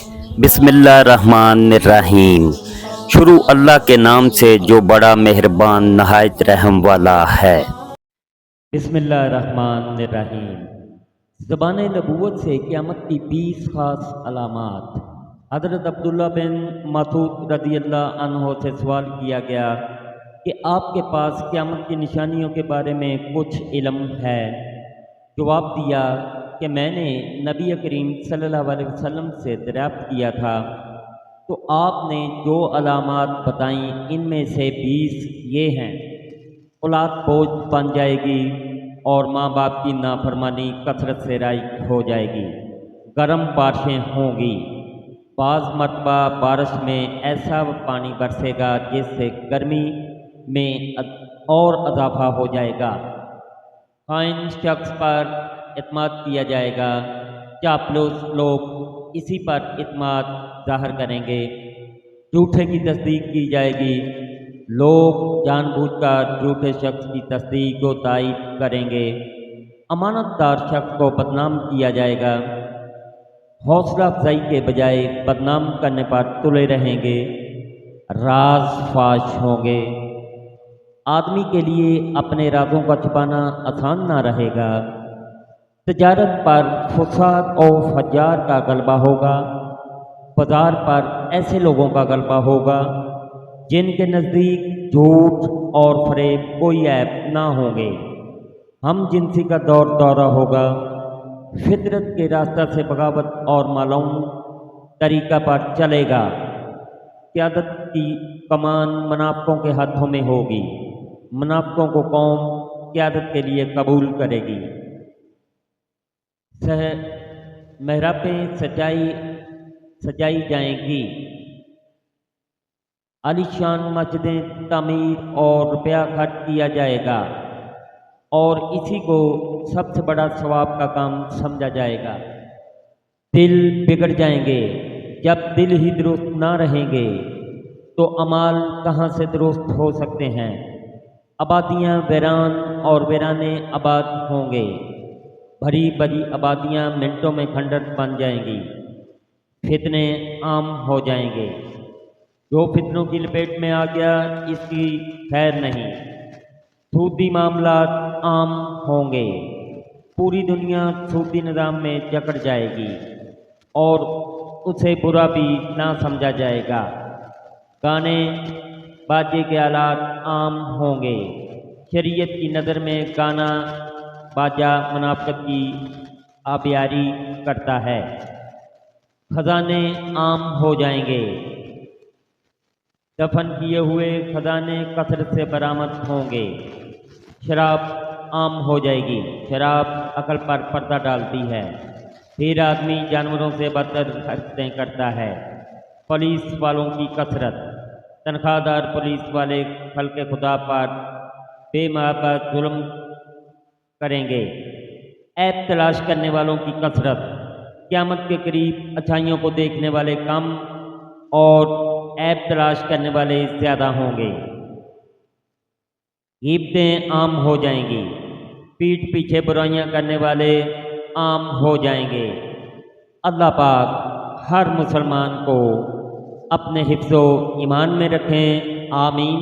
بسم اللہ الرحمن الرحیم۔ شروع اللہ کے نام سے جو بڑا مہربان نہایت رحم والا ہے۔ بسم اللہ الرحمن الرحیم۔ زبان نبوت سے قیامت کی 20 خاص علامات۔ حضرت عبداللہ بن مسعود رضی اللہ عنہ سے سوال کیا گیا کہ آپ کے پاس قیامت کی نشانیوں کے بارے میں کچھ علم ہے؟ جواب دیا کہ میں نے نبی کریم صلی اللہ علیہ وسلم سے دریافت کیا تھا تو آپ نے جو علامات بتائیں ان میں سے 20 یہ ہیں: اولاد بوجھ بن جائے گی اور ماں باپ کی نافرمانی کثرت سے رائج ہو جائے گی، گرم بارشیں ہوں گی، بعض مرتبہ بارش میں ایسا پانی برسے گا جس سے گرمی میں اور اضافہ ہو جائے گا، خائن شخص پر اعتماد کیا جائے گا، چاپلوس لوگ اسی پر اعتماد ظاہر کریں گے، جھوٹے کی تصدیق کی جائے گی، لوگ جان بوجھ کر جھوٹے شخص کی تصدیق و تائید کریں گے، امانت دار شخص کو بدنام کیا جائے گا، حوصلہ افزائی کے بجائے بدنام کرنے پر تلے رہیں گے، راز فاش ہوں گے، آدمی کے لیے اپنے رازوں کا چھپانا آسان نہ رہے گا، تجارت پر فساد اور فجار کا غلبہ ہوگا، بازار پر ایسے لوگوں کا غلبہ ہوگا جن کے نزدیک جھوٹ اور فریب کوئی عیب نہ ہوں گے، ہم جنسی کا دورہ ہوگا، فطرت کے راستہ سے بغاوت اور معلوم طریقہ پر چلے گا، قیادت کی کمان منافقوں کے ہاتھوں میں ہوگی، منافقوں کو قوم قیادت کے لیے قبول کرے گی، محرابیں سجائی جائیں گی، عالی شان مسجدیں تعمیر اور روپیہ خرچ کیا جائے گا اور اسی کو سب سے بڑا ثواب کا کام سمجھا جائے گا، دل بگڑ جائیں گے، جب دل ہی درست نہ رہیں گے تو اعمال کہاں سے درست ہو سکتے ہیں، آبادیاں ویران اور ویرانے آباد ہوں گے، بھری بھری آبادیاں منٹوں میں کھنڈر بن جائیں گی، فتنے عام ہو جائیں گے، جو فتنوں کی لپیٹ میں آ گیا اس کی خیر نہیں، سودی معاملات عام ہوں گے، پوری دنیا سودی نظام میں جکڑ جائے گی اور اسے برا بھی نہ سمجھا جائے گا، گانے باجے کے آلات عام ہوں گے، شریعت کی نظر میں گانا باجا منافقت کی آبیاری کرتا ہے، خزانے عام ہو جائیں گے، دفن کیے ہوئے خزانے کثرت سے برآمد ہوں گے، شراب عام ہو جائے گی، شراب عقل پر پردہ ڈالتی ہے، پھر آدمی جانوروں سے بدتر حرکتیں کرتا ہے، پولیس والوں کی کثرت، تنخواہ دار پولیس والے خلق خدا پر بے محابت ظلم کریں گے، عیب تلاش کرنے والوں کی کثرت، قیامت کے قریب اچھائیوں کو دیکھنے والے کم اور عیب تلاش کرنے والے زیادہ ہوں گے، غیبتیں عام ہو جائیں گی، پیٹھ پیچھے برائیاں کرنے والے عام ہو جائیں گے، اللہ پاک ہر مسلمان کو اپنے حفظ و ایمان میں رکھیں، آمین۔